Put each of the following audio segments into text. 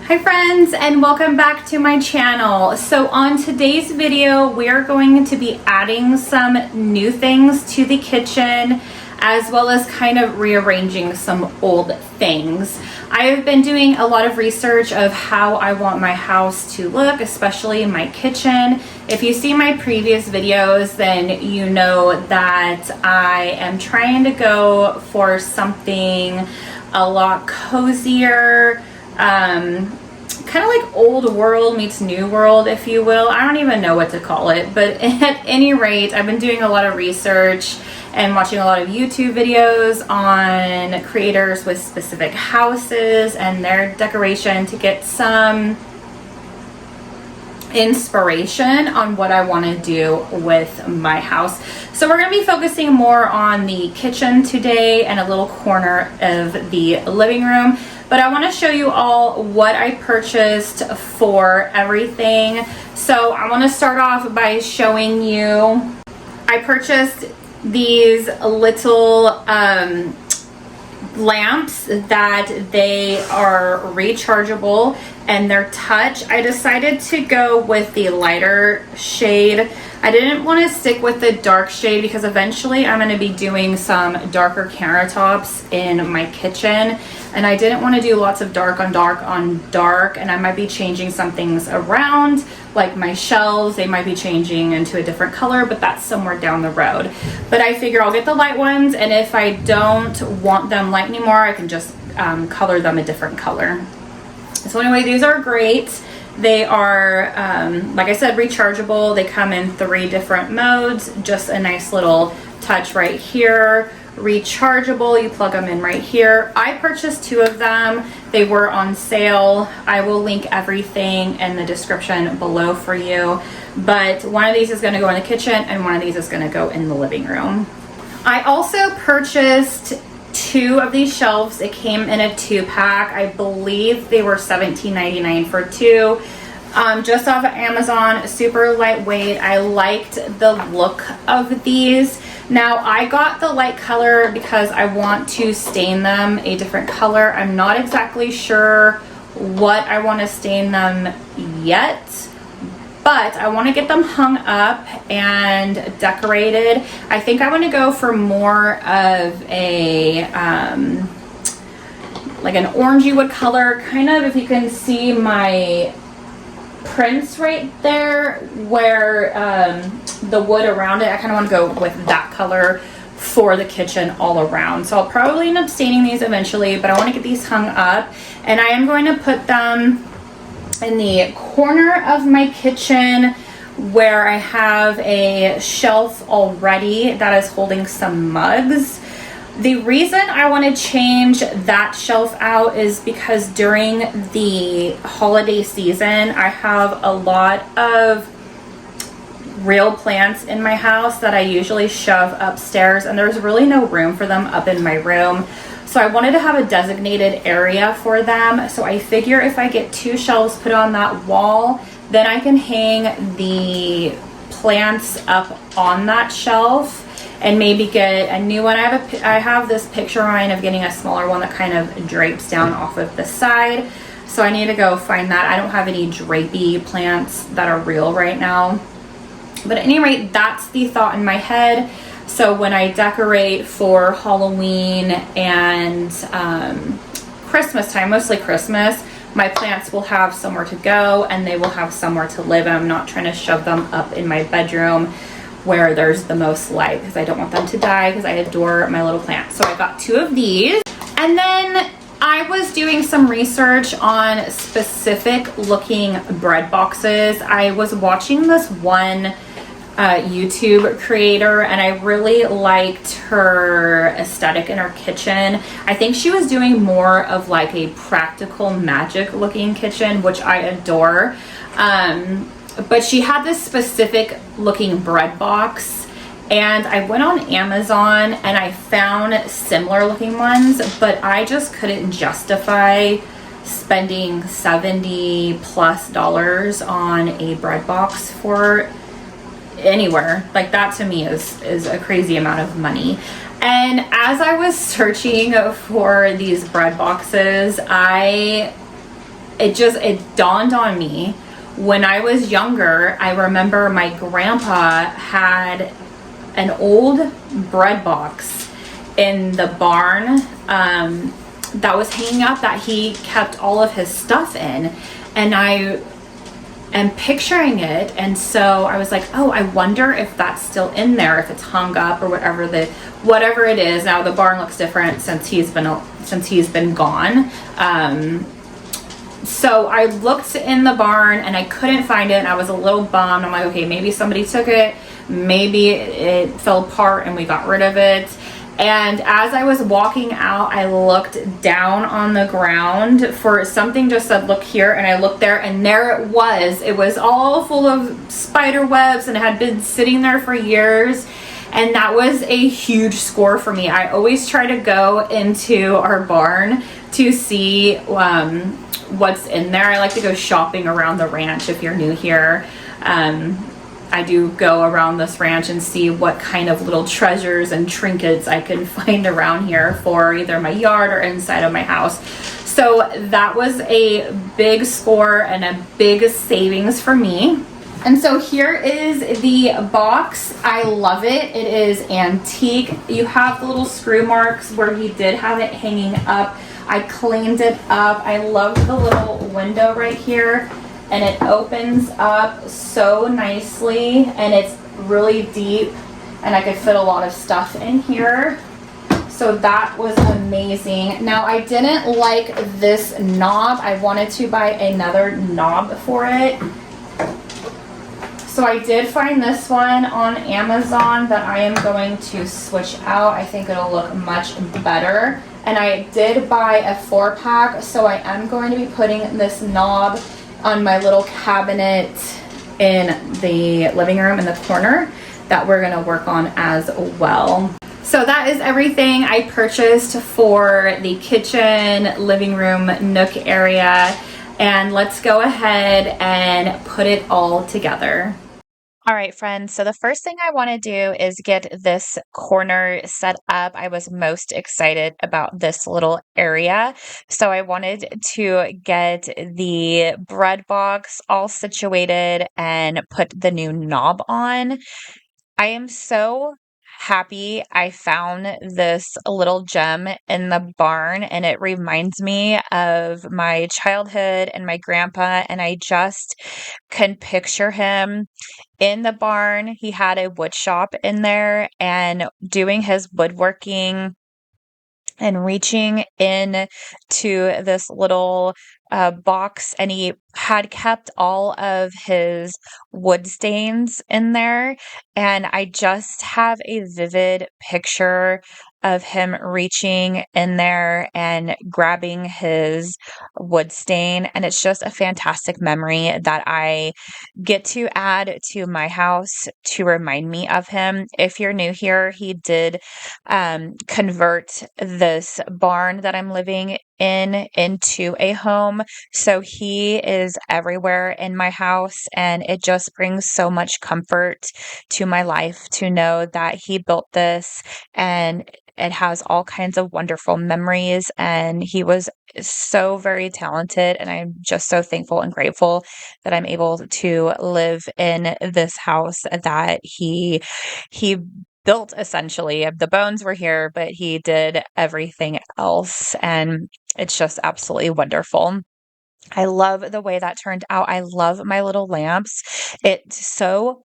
Hi friends, and welcome back to my channel. So on today's video, we are going to be adding some new things to the kitchen, as well as kind of rearranging some old things. I've been doing a lot of research of how I want my house to look, especially my kitchen. If you see my previous videos, then you know that I am trying to go for something a lot cozier, kind of like old world meets new world, if you will. I don't even know what to call it, but at any rate, I've been doing a lot of research and watching a lot of YouTube videos on creators with specific houses and their decoration to get some inspiration on what I want to do with my house. So we're going to be focusing more on the kitchen today and a little corner of the living room. But I want to show you all what I purchased for everything. So I want to start off by showing you, I purchased these little lamps that they are rechargeable and they're touch. I decided to go with the lighter shade. I didn't want to stick with the dark shade because eventually I'm going to be doing some darker countertops in my kitchen, and I didn't want to do lots of dark on dark on dark, and I might be changing some things around, like my shelves. They might be changing into a different color, but that's somewhere down the road. But I figure I'll get the light ones, and if I don't want them light anymore, I can just color them a different color. So anyway, these are great. They are, like I said, rechargeable. They come in 3 different modes. Just a nice little touch right here. Rechargeable, you plug them in right here. I purchased 2 of them. They were on sale. I will link everything in the description below for you. But one of these is going to go in the kitchen and one of these is going to go in the living room. I also purchased 2 of these shelves. It came in a 2-pack. I believe they were $17.99 for 2. Just off of Amazon, super lightweight. I liked the look of these. Now I got the light color because I want to stain them a different color. I'm not exactly sure what I want to stain them yet, but I want to get them hung up and decorated. I think I want to go for more of a like an orangey wood color, kind of, if you can see my prints right there where the wood around it, I kind of want to go with that color for the kitchen all around. So I'll probably end up staining these eventually, but I want to get these hung up, and I am going to put them in the corner of my kitchen where I have a shelf already that is holding some mugs. The reason I want to change that shelf out is because during the holiday season, I have a lot of real plants in my house that I usually shove upstairs, and there's really no room for them up in my room. So I wanted to have a designated area for them. So I figure if I get 2 shelves put on that wall, then I can hang the plants up on that shelf and maybe get a new one. I have this picture in mind of getting a smaller one that kind of drapes down off of the side. So I need to go find that. I don't have any drapey plants that are real right now. But at any rate, that's the thought in my head. So when I decorate for Halloween and Christmas time, mostly Christmas, my plants will have somewhere to go and they will have somewhere to live. I'm not trying to shove them up in my bedroom where there's the most light, because I don't want them to die, because I adore my little plants. So I got 2 of these. And then I was doing some research on specific looking bread boxes. I was watching this one YouTube creator, and I really liked her aesthetic in her kitchen. I think she was doing more of like a practical magic looking kitchen, which I adore. But she had this specific looking bread box, and I went on Amazon and I found similar looking ones, but I just couldn't justify spending $70+ on a bread box for anywhere. Like, that to me is a crazy amount of money. And as I was searching for these bread boxes, I it dawned on me when I was younger. I remember my grandpa had an old bread box in the barn that was hanging up that he kept all of his stuff in, and I am picturing it, and so I was like, oh, I wonder if that's still in there, if it's hung up or whatever it is. Now the barn looks different since he's been gone. So I looked in the barn and I couldn't find it, and I was a little bummed. I'm like, okay, maybe somebody took it, maybe it fell apart and we got rid of it. And as I was walking out, I looked down on the ground for something, just said, look here, and I looked there, and there it was. It was all full of spider webs, and it had been sitting there for years. And that was a huge score for me. I always try to go into our barn to see what's in there. I like to go shopping around the ranch. If you're new here, I do go around this ranch and see what kind of little treasures and trinkets I can find around here for either my yard or inside of my house. So that was a big score and a big savings for me. And so here is the box. I love it. It is antique. You have the little screw marks where he did have it hanging up. I cleaned it up. I love the little window right here, and it opens up so nicely, and it's really deep, and I could fit a lot of stuff in here. So that was amazing. Now, I didn't like this knob. I wanted to buy another knob for it. So I did find this one on Amazon that I am going to switch out. I think it'll look much better. And I did buy a 4-pack, so I am going to be putting this knob on my little cabinet in the living room in the corner that we're going to work on as well. So that is everything I purchased for the kitchen, living room, nook area. And let's go ahead and put it all together. All right, friends. So the first thing I want to do is get this corner set up. I was most excited about this little area. So I wanted to get the bread box all situated and put the new knob on. I am so happy I found this little gem in the barn, and it reminds me of my childhood and my grandpa, and I just can picture him in the barn. He had a wood shop in there and doing his woodworking and reaching in to this little box, and he had kept all of his wood stains in there, and I just have a vivid picture of him reaching in there and grabbing his wood stain, and it's just a fantastic memory that I get to add to my house to remind me of him. If you're new here, he did convert this barn that I'm living in into a home. So he is everywhere in my house, and it just brings so much comfort to my life to know that he built this, and it has all kinds of wonderful memories, and he was so very talented, and I'm just so thankful and grateful that I'm able to live in this house that he built. Essentially, the bones were here, but he did everything else, and it's just absolutely wonderful. I love the way that turned out. I love my little lamps. It's so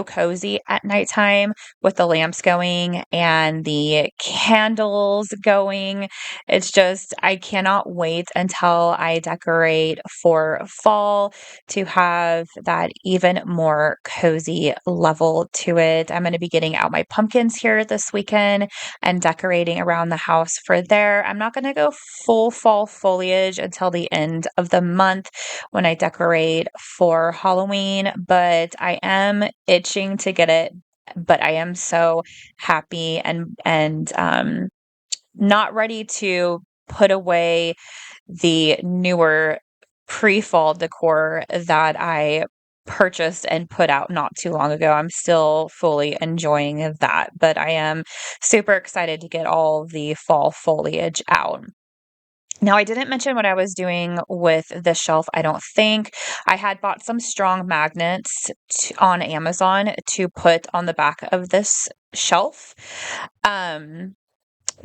cozy at nighttime with the lamps going and the candles going. It's just, I cannot wait until I decorate for fall to have that even more cozy level to it. I'm going to be getting out my pumpkins here this weekend and decorating around the house for there. I'm not going to go full fall foliage until the end of the month when I decorate for Halloween, but I am itching to get it. But I am so happy and not ready to put away the newer pre-fall decor that I purchased and put out not too long ago. I'm still fully enjoying that, but I am super excited to get all the fall foliage out. Now, I didn't mention what I was doing with the shelf, I don't think. I had bought some strong magnets on Amazon to put on the back of this shelf. Um,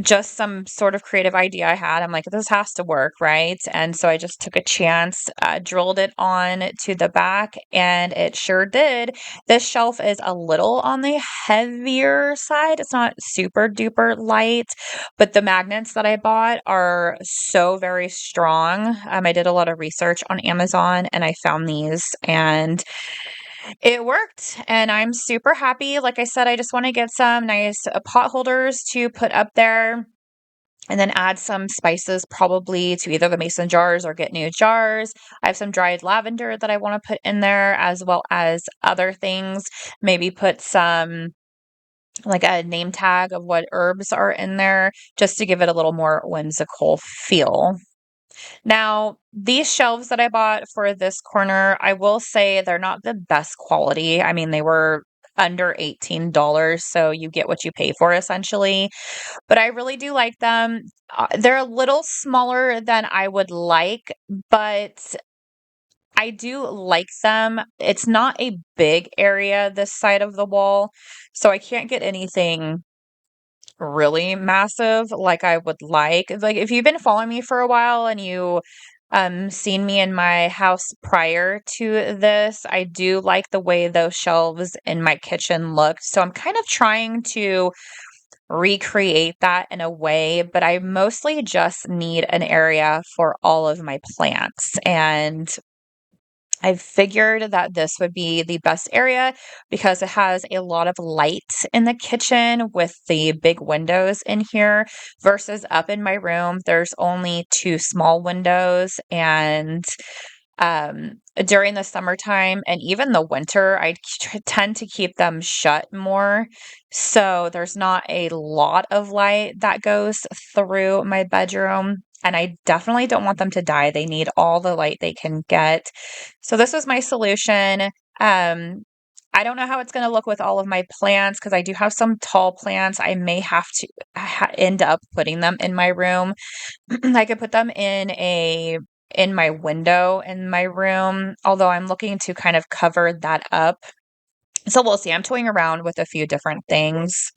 just some sort of creative idea I had. I'm like, this has to work, right? And so I just took a chance, drilled it on to the back, and it sure did. This shelf is a little on the heavier side. It's not super duper light, but the magnets that I bought are so very strong. I did a lot of research on Amazon and I found these, and it worked, and I'm super happy. Like I said, I just want to get some nice pot holders to put up there and then add some spices probably to either the mason jars or get new jars. I have some dried lavender that I want to put in there as well as other things. Maybe put some like a name tag of what herbs are in there just to give it a little more whimsical feel. Now, these shelves that I bought for this corner, I will say they're not the best quality. I mean, they were under $18, so you get what you pay for essentially. But I really do like them. They're a little smaller than I would like, but I do like them. It's not a big area this side of the wall, so I can't get anything really massive like I would like. Like if you've been following me for a while and you seen me in my house prior to this, I do like the way those shelves in my kitchen looked. So I'm kind of trying to recreate that in a way, but I mostly just need an area for all of my plants. And I figured that this would be the best area because it has a lot of light in the kitchen with the big windows in here versus up in my room. There's only two small windows, and during the summertime and even the winter, I tend to keep them shut more. So there's not a lot of light that goes through my bedroom. And I definitely don't want them to die. They need all the light they can get. So this was my solution. Um, I don't know how it's going to look with all of my plants because I do have some tall plants. I may have to end up putting them in my room. I could put them in my window in my room, although I'm looking to kind of cover that up. So we'll see. I'm toying around with a few different things.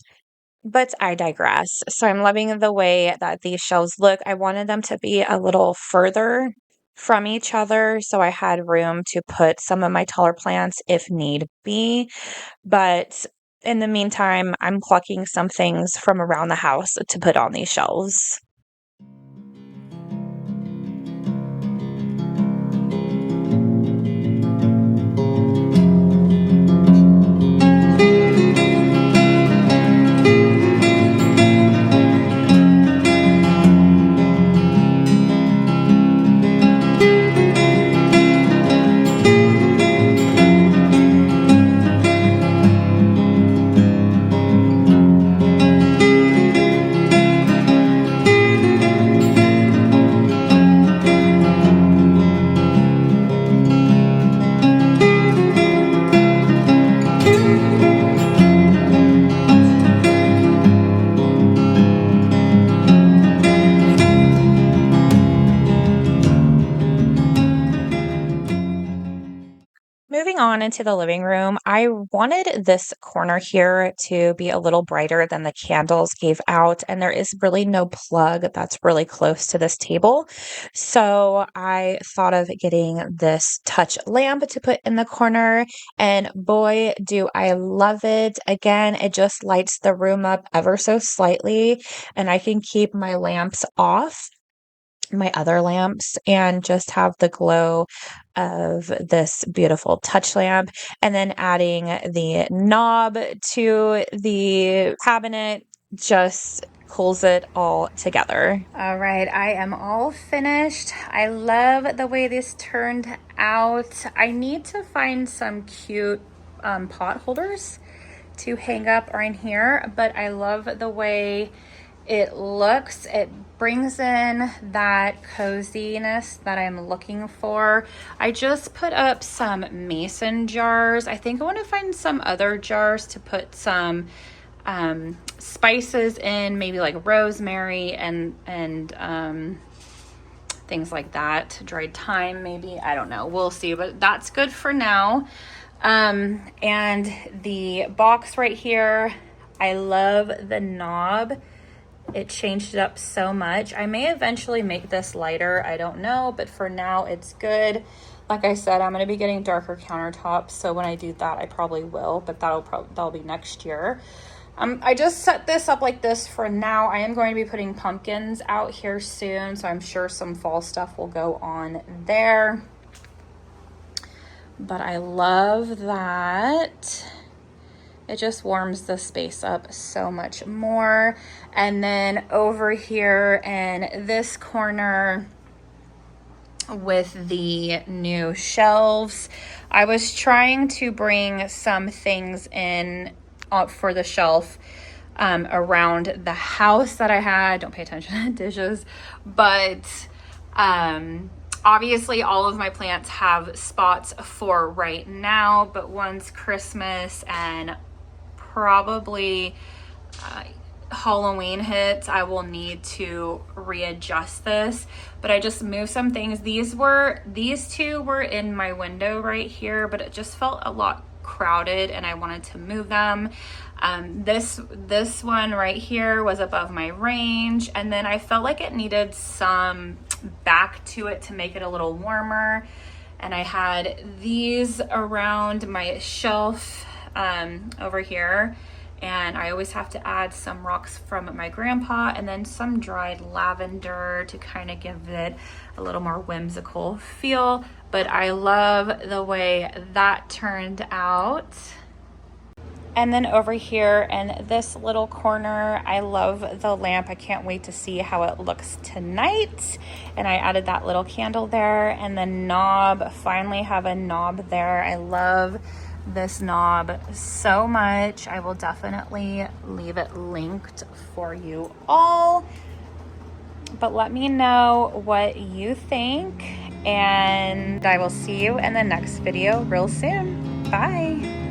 But I digress. So I'm loving the way that these shelves look. I wanted them to be a little further from each other so I had room to put some of my taller plants if need be. But in the meantime, I'm plucking some things from around the house to put on these shelves. Moving on into the living room, I wanted this corner here to be a little brighter than the candles gave out, and there is really no plug that's really close to this table. So I thought of getting this touch lamp to put in the corner, and boy, do I love it. Again, it just lights the room up ever so slightly, and I can keep my lamps off, my other lamps, and just have the glow of this beautiful touch lamp, and then adding the knob to the cabinet just pulls it all together. All right, I am all finished. I love the way this turned out. I need to find some cute pot holders to hang up right here, but I love the way it looks. It brings in that coziness that I'm looking for. I just put up some mason jars. I think I want to find some other jars to put some spices in, maybe like rosemary and things like that. Dried thyme, maybe, I don't know, we'll see, but that's good for now. And the box right here, I love the knob. It changed it up so much. I may eventually make this lighter, I don't know, but for now it's good. Like I said, I'm going to be getting darker countertops, so when I do that, I probably will, but that'll be next year. I just set this up like this for now. I am going to be putting pumpkins out here soon, so I'm sure some fall stuff will go on there. But I love that. It just warms the space up so much more. And then over here in this corner with the new shelves, I was trying to bring some things in for the shelf around the house that I had. Don't pay attention to dishes, but obviously all of my plants have spots for right now, but once Christmas and probably Halloween hits, I will need to readjust this. But I just moved some things. These two were in my window right here, but it just felt a lot crowded and I wanted to move them. This one right here was above my range, and then I felt like it needed some back to it to make it a little warmer. And I had these around my shelf over here, and I always have to add some rocks from my grandpa and then some dried lavender to kind of give it a little more whimsical feel. But I love the way that turned out. And then over here in this little corner, I love the lamp. I can't wait to see how it looks tonight. And I added that little candle there, and the knob, finally have a knob there. I love this knob so much. I will definitely leave it linked for you all. But let me know what you think, and I will see you in the next video real soon. Bye.